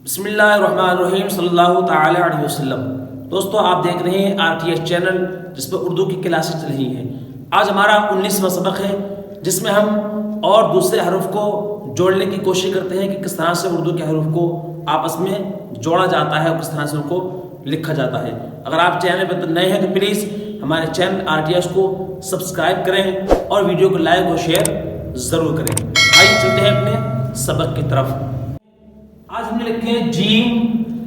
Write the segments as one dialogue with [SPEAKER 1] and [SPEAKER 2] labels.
[SPEAKER 1] बिस्मिल्लाहिर्रहमानिर्रहीम सल्लल्लाहु तआला अलैहि वसल्लम। दोस्तों, आप देख रहे हैं RTS चैनल, जिस पर उर्दू की क्लासेस चल रही हैं। आज हमारा 19वां सबक है, जिसमें हम और दूसरे हरूफ को जोड़ने की कोशिश करते हैं कि किस तरह से उर्दू के हरूफ को आपस में जोड़ा जाता है और किस तरह से उनको लिखा जाता है। अगर आप चैनल पर नए हैं तो प्लीज़ हमारे चैनल RTS को सब्सक्राइब करें और वीडियो को लाइक और शेयर ज़रूर करें। आइए चलते हैं अपने सबक की तरफ। आज हमने लिखे हैं जीम,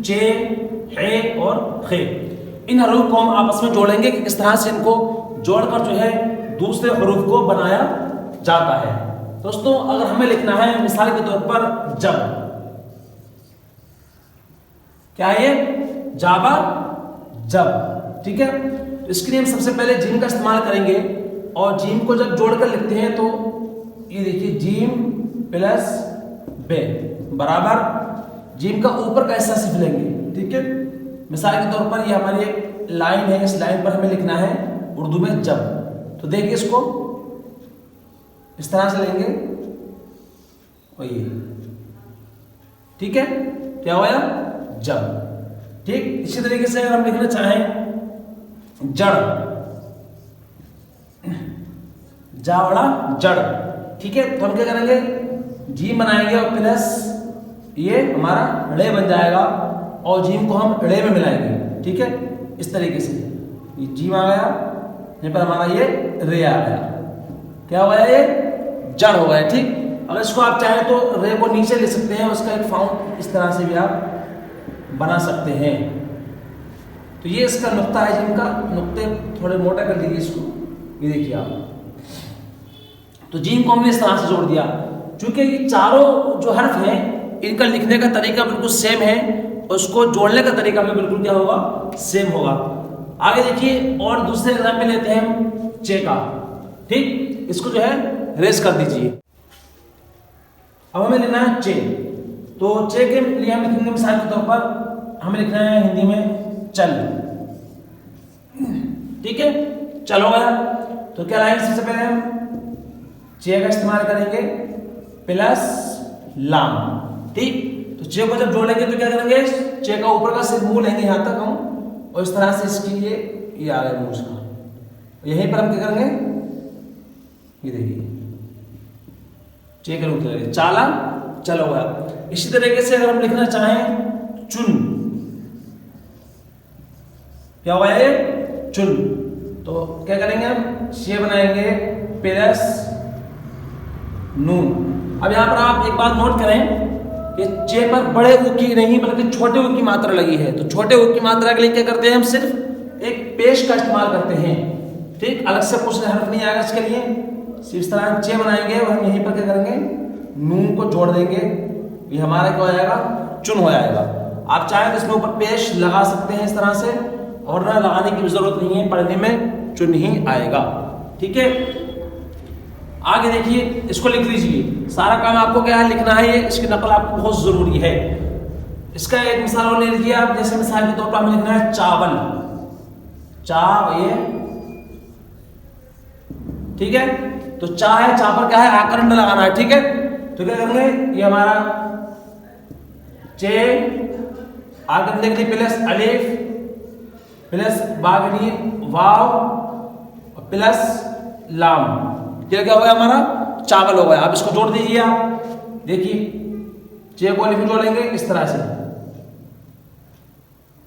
[SPEAKER 1] चे, हे और खे। इन हरूफ को हम आपस में जोड़ेंगे कि किस तरह से इनको जोड़कर जो है दूसरे हरूफ को बनाया जाता है। दोस्तों, अगर हमें लिखना है मिसाल के तौर पर जब, क्या है ये? जाबा जब, ठीक है। तो इसके लिए हम सबसे पहले जीम का इस्तेमाल करेंगे और जीम को जब जोड़कर लिखते हैं तो ये देखिए, जीम प्लस बे बराबर जीम का ऊपर का हिस्सा सिर्फ लेंगे, ठीक है। मिसाल के तौर पर ये हमारी एक लाइन है, इस लाइन पर हमें लिखना है उर्दू में जब। तो देखिए, इसको इस तरह से लेंगे और ये, ठीक है, क्या हुआ जब, ठीक। इसी तरीके से अगर हम लिखना चाहें जड़, जावड़ा जड़, ठीक है, तो हम क्या करेंगे, जीम बनाएंगे और प्लस ये हमारा रे बन जाएगा और जीम को हम रे में मिलाएंगे, ठीक है। इस तरीके से ये जीम आ गया, यहाँ पर हमारा ये रे आ गया, क्या हो गया, ये जड़ हो गया, ठीक। अगर इसको आप चाहें तो रे को नीचे ले सकते हैं, उसका एक फाउंड इस तरह से भी आप बना सकते हैं। तो ये इसका नुक्ता है, जीम का नुक्ते थोड़े मोटा कर दीजिए इसको, ये देखिए आप। तो जीम को हमने इस तरह से जोड़ दिया। चूंकि ये चारों जो हर्फ हैं इनका लिखने का तरीका बिल्कुल सेम है और उसको जोड़ने का तरीका भी बिल्कुल क्या होगा, सेम होगा। आगे देखिए, और दूसरे एग्जाम्पल लेते हैं हम चे का, ठीक। इसको जो है रेस कर दीजिए। अब हमें लिखना है चे। तो चे के लिए हम लिखेंगे मिसाल के तौर पर हमें लिखना है हिंदी में चल, ठीक है, चल हो गया। तो क्या लाएंगे, सबसे पहले हम चे का इस्तेमाल करेंगे प्लस लाम, ठीक। तो चे को जब जोड़ेंगे तो क्या करेंगे, चे का ऊपर का सिर्फ मुंह लेंगे यहां तक हम, और इस तरह से इसके लिए ये आ गया मुंह उसका। यहीं पर हम क्या करेंगे, ये देखिए, चे का रूप करेंगे चाला, चल हो गया। इसी तरीके से अगर हम लिखना चाहें चुन, क्या हुआ ये चुन, तो क्या करेंगे हम, शे बनाएंगे प्लस नून। अब यहां पर आप एक बात नोट करें, ये चे पर बड़े ऊ की नहीं बल्कि छोटे ऊ की मात्रा लगी है। तो छोटे ऊ की मात्रा के लिए क्या करते हैं, हम सिर्फ एक पेश का इस्तेमाल करते हैं, ठीक। अलग से कुछ हर्फ नहीं आएगा इसके लिए, सिर्फ इस तरह चे बनाएंगे और हम यहीं पर क्या करेंगे, नून को जोड़ देंगे, ये हमारा क्या हो जाएगा, चुन हो जाएगा। आप चाहें तो इसमें ऊपर पेश लगा सकते हैं इस तरह से, और ना लगाने की जरूरत नहीं है, पढ़ने में चुन ही आएगा, ठीक है। आगे देखिए, इसको लिख लीजिए। सारा काम आपको क्या है, लिखना है, ये इसकी नकल आपको बहुत जरूरी है। इसका एक मिसाल और ले लीजिए आप, जैसे मिसाल के तौर पर हमें लिखना है चावल, ये, ठीक है। तो चा है, चा पर क्या है, आकरण लगाना है, ठीक है। तो क्या करेंगे, ये हमारा चे आकरण देख लीजिए, प्लस अलिफ प्लस बागनी वाव प्लस लाम, क्या क्या हो गया, हमारा चावल हो गया। अब इसको जोड़ दीजिए आप, देखिए, चे को अलिफ में जोड़ेंगे इस तरह से,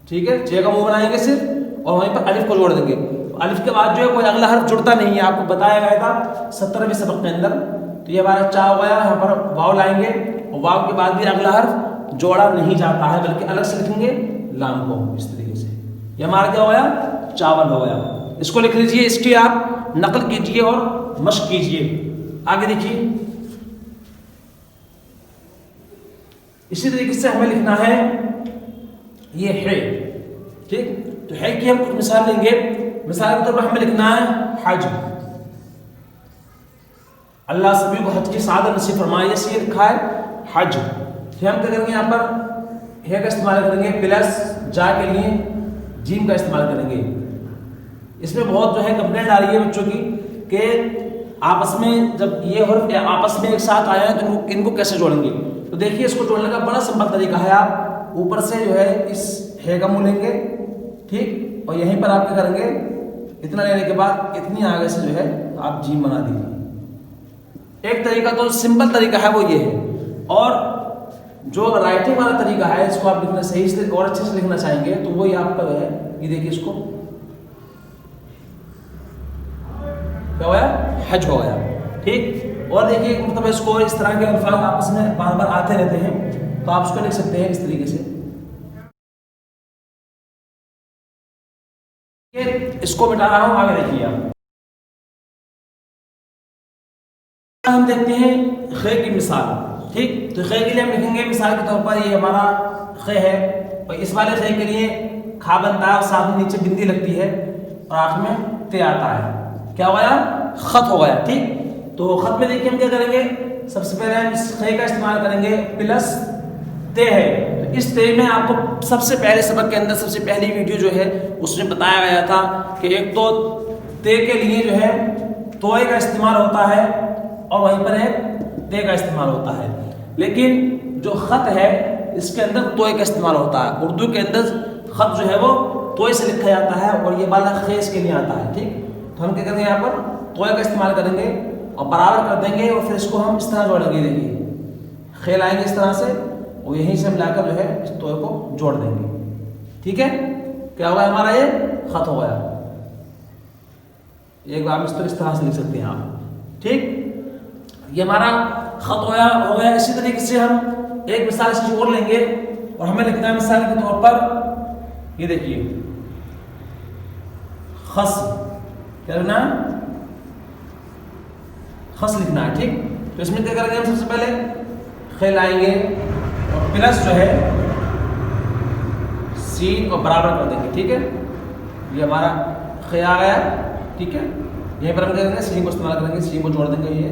[SPEAKER 1] ठीक है। चे का मुंह बनाएंगे सिर्फ और वहीं पर अलिफ को जोड़ देंगे। तो अलिफ के बाद जो है कोई अगला हर्फ जुड़ता नहीं है, आपको बताया गया था 17वें सबक के अंदर। तो ये हमारा चा हो गया, यहाँ पर वाव लाएंगे और वाव के बाद भी अगला हर्फ जोड़ा नहीं जाता है, बल्कि अलग से लिखेंगे लाम को, इस तरीके से। ये हमारा क्या हो गया, चावल हो गया। इसको लिख लीजिए, इसकी आप नकल कीजिए और मश्क कीजिए। आगे देखिए, इसी तरीके से हमें लिखना है ये है, ठीक। तो है कि हम कुछ मिसाल लेंगे। मिसाल के तौर पर हमें लिखना है हज, अल्लाह सभी को हज की सादत नसीब फरमाए, ये लिखा है हज। फिर हम क्या करेंगे, यहाँ पर है का इस्तेमाल करेंगे प्लस जा के लिए जीम का इस्तेमाल करेंगे। इसमें बहुत जो है कंप्लेंट आ रही है बच्चों की कि आपस में जब ये हर्फ आपस में एक साथ आए हैं तो इनको कैसे जोड़ेंगे। तो देखिए, इसको जोड़ने का बड़ा सिंपल तरीका है। आप ऊपर से जो है इस है का मुंह लेंगे, ठीक, और यहीं पर आप क्या करेंगे, इतना लेने के बाद इतनी आगे से जो है आप जीम बना दीजिए। एक तरीका तो सिंपल तरीका है वो ये है, और जो राइटिंग वाला तरीका है इसको आप लिखना सही से और अच्छे से लिखना चाहेंगे तो वो ये आपका जो है, ये देखिए इसको क्या हो गया, हज हो गया, ठीक। और देखिए मतलब इसको इस तरह के अल्फाज आपस में बार बार आते रहते हैं तो आप उसको लिख सकते हैं इस तरीके से। इसको मिटा रहा हूं, आगे देखिए आप। हम देखते हैं खे की मिसाल, ठीक। तो खे के लिए हम लिखेंगे मिसाल के तौर पर ये हमारा खे है, और इस वाले खे के लिए खा बनता है, साथ में नीचे बिंदी लगती है और आखिर में ते आता है, क्या हो गया, खत हो गया, ठीक। तो खत में देखिए हम क्या करेंगे, सबसे पहले हम इस खे का इस्तेमाल करेंगे, प्लस ते है। तो इस ते में आपको सबसे पहले सबक के अंदर सबसे पहली वीडियो जो है उसमें बताया गया था कि एक तो ते के लिए जो है तोए का इस्तेमाल होता है और वहीं पर एक ते का इस्तेमाल होता है, लेकिन जो खत है इसके अंदर तोए का इस्तेमाल होता है। उर्दू के अंदर खत जो है वो तोए से लिखा जाता है और ये वाला खेस के लिए आता है, ठीक। तो हम क्या करेंगे, यहाँ पर तोए का इस्तेमाल करेंगे और बराबर कर देंगे और फिर इसको हम इस तरह जोड़ेंगे, देखिए खेल आएंगे इस तरह से और यहीं से मिलाकर जो है इस तोए को जोड़ देंगे, ठीक है। क्या होगा, हमारा ये खत हो गया। एक बार इस तरह से लिख सकते हैं आप, ठीक। ये हमारा खत हो गया। इसी तरीके से हम एक मिसाल इसकी और लेंगे और हमें लिखना है मिसाल के तौर पर, ये देखिए खस, क्या लिखना है, खस लिखना है, ठीक। तो इसमें क्या करेंगे, हम सबसे पहले खे लाएंगे और प्लस जो है सीन और बराबर कर देंगे, ठीक है। ये हमारा खे आ गया, ठीक है। यहीं पर हम क्या करेंगे, सीन को इस्तेमाल करेंगे, सीन को जोड़ देंगे, ये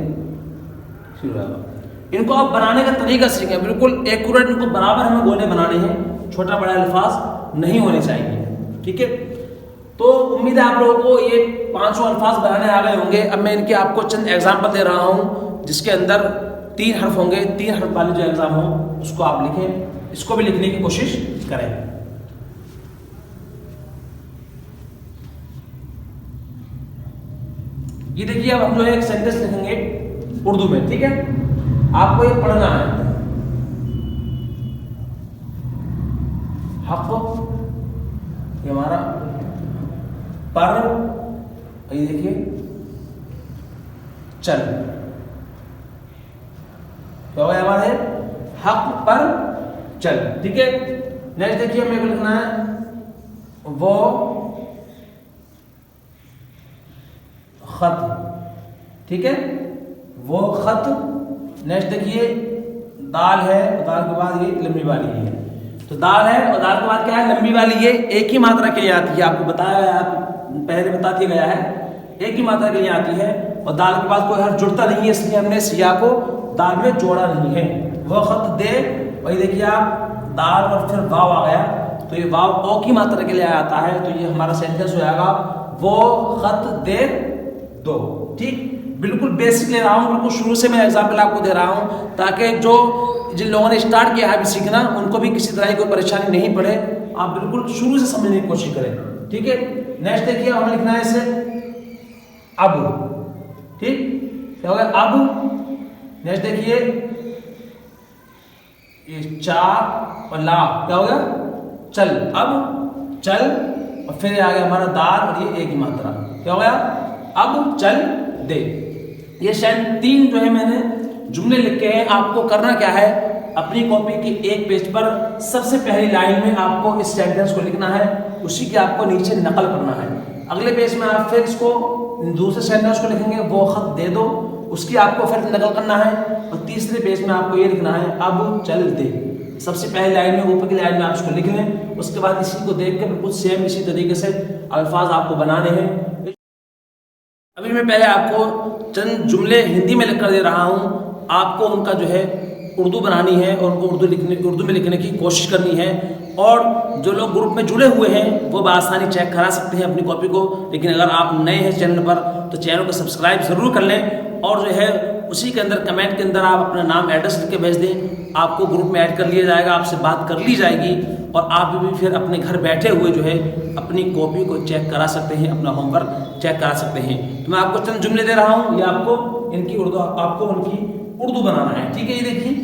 [SPEAKER 1] शुरू होगा। इनको आप बनाने का तरीका सीखें, बिल्कुल एक्यूरेट इनको बराबर हमें गोले बनाने हैं, छोटा बड़ा अल्फाज नहीं होने चाहिए, ठीक है। तो उम्मीद है आप लोगों को ये 5 अल्फाज बनाने आ गए होंगे। अब मैं इनके आपको चंद एग्जाम्पल दे रहा हूँ जिसके अंदर 3 हर्फ होंगे। 3 हर्फ वाले जो एग्जाम हो उसको आप लिखें, इसको भी लिखने की कोशिश करें। ये देखिए अब हम जो है एक सेंटेंस लिखेंगे उर्दू में, ठीक है। आपको ये पढ़ना है, हक ये हमारा पर, ये देखिए चल, क्या होगा हमारे हक पर चल, ठीक है। नेक्स्ट देखिए मेरे को लिखना है वो खत, ठीक है, वो खत। नेक्स्ट देखिए दाल है, दाल के बाद ये लंबी वाली है, तो दाल है और दाल के बाद क्या है, लंबी वाली, ये एक ही मात्रा के लिए आती है, आपको बताया गया, पहले बता दिया गया है, एक ही मात्रा के लिए आती है और दाल के बाद कोई हर्फ जुड़ता नहीं है, इसलिए हमने सिया को दाल में जोड़ा नहीं है। वो खत दे, वही देखिए आप दाल और फिर वाव आ गया, तो ये वाव ओ की मात्रा के लिए आता है, तो ये हमारा सेंटेंस हो जाएगा वो खत दे दो, ठीक। बिल्कुल बेसिक ले रहा हूँ, बिल्कुल शुरू से मैं एग्जाम्पल आपको दे रहा हूँ ताकि जो जिन लोगों ने स्टार्ट किया है अभी सीखना उनको भी किसी तरह की कोई परेशानी नहीं पड़े। आप बिल्कुल शुरू से समझने की कोशिश करें, ठीक है। नेक्स्ट देखिए हमें लिखना है इसे अब, ठीक, क्या होगा अब। नेक्स्ट देखिए ये चा और ला, क्या हो गया चल, अब चल, और फिर आ गया हमारा दाल और ये एक ही मात्रा, क्या हो गया अब चल दे। ये शायद 3 जो है मैंने जुमले लिखे हैं। आपको करना क्या है, अपनी कॉपी के एक पेज पर सबसे पहली लाइन में आपको इस सेंटेंस को लिखना है, उसी की आपको नीचे नकल करना है। अगले पेज में आप फिर इसको दूसरे सेंटेंस को लिखेंगे वो खत दे दो, उसकी आपको फिर नकल करना है, और तीसरे पेज में आपको ये लिखना है अब चल दे। सबसे पहली लाइन में ऊपर की लाइन में आप इसको लिख लें, उसके बाद इसी को देख कर बिल्कुल सेम इसी तरीके से अल्फाज आपको बनाने हैं। अभी मैं पहले आपको चंद जुमले हिंदी में लिख कर दे रहा हूँ, आपको उनका जो है उर्दू बनानी है और उनको उर्दू में लिखने की कोशिश करनी है। और जो लोग ग्रुप में जुड़े हुए हैं वो बआसानी चेक करा सकते हैं अपनी कॉपी को, लेकिन अगर आप नए हैं चैनल पर तो चैनल को सब्सक्राइब ज़रूर कर लें, और जो है उसी के अंदर कमेंट के अंदर आप अपना नाम एड्रेस लिख के भेज दें। आपको ग्रुप में ऐड कर लिया जाएगा, आपसे बात कर ली जाएगी और आप भी फिर अपने घर बैठे हुए जो है अपनी कॉपी को चेक करा सकते हैं, अपना होमवर्क चेक करा सकते हैं। तो मैं आपको चंद जुमले दे रहा हूँ, ये आपको इनकी उर्दू बनाना है। ठीक है, ये देखिए,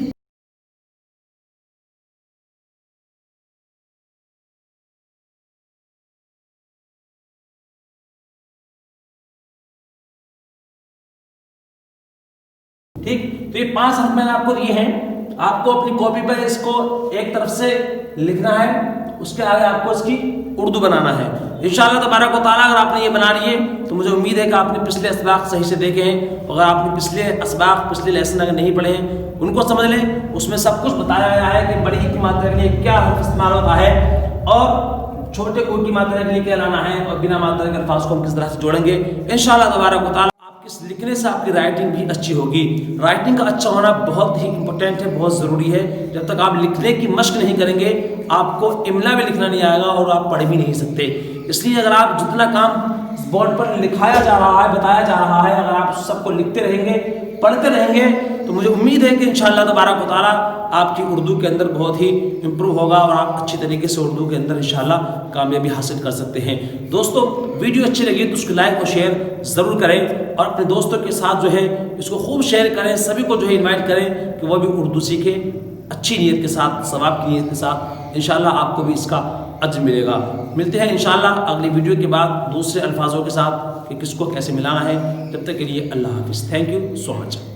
[SPEAKER 1] ठीक। तो ये 5 हर्फ मैंने आपको दिए हैं, आपको अपनी कॉपी पर इसको एक तरफ से लिखना है, उसके आगे आपको इसकी उर्दू बनाना है। इंशाअल्लाह तबारक व तआला अगर आपने ये बना लिए तो मुझे उम्मीद है कि आपने पिछले असबाक सही से देखे हैं। अगर आपने पिछले असबाक, पिछले लेसन अगर नहीं पढ़े हैं उनको समझ लें, उसमें सब कुछ बताया गया है कि बड़ी की मात्रा के लिए क्या हर्फ इस्तेमाल होता है और छोटे को की मात्रा के लिए क्या लाना है और बिना मात्रा के अल्फाज को हम किस तरह से जोड़ेंगे। इंशाअल्लाह तबारक व तआला किस लिखने से आपकी राइटिंग भी अच्छी होगी। राइटिंग का अच्छा होना बहुत ही इंपॉर्टेंट है, बहुत ज़रूरी है। जब तक आप लिखने की मश्क नहीं करेंगे आपको इमला में लिखना नहीं आएगा और आप पढ़ भी नहीं सकते। इसलिए अगर आप जितना काम बोर्ड पर लिखाया जा रहा है, बताया जा रहा है, अगर आप सबको लिखते रहेंगे, पढ़ते रहेंगे तो मुझे उम्मीद है कि इंशाअल्लाह तबारक व तआला आपकी उर्दू के अंदर बहुत ही इम्प्रूव होगा और आप अच्छी तरीके से उर्दू के अंदर इंशाअल्लाह कामयाबी हासिल कर सकते हैं। दोस्तों, वीडियो अच्छी लगी तो उसको लाइक और शेयर ज़रूर करें और अपने दोस्तों के साथ जो है इसको खूब शेयर करें, सभी को जो है इन्वाइट करें कि वो भी उर्दू सीखें अच्छी नीयत के साथ, सवाब की नीयत के साथ। इंशाअल्लाह आपको भी इसका अज्र मिलेगा। मिलते हैं इंशाअल्लाह अगली वीडियो के बाद दूसरे अल्फाजों के साथ कि किसको कैसे मिलाना है। तब तक के लिए अल्लाह हाफिज़। Thank you so much.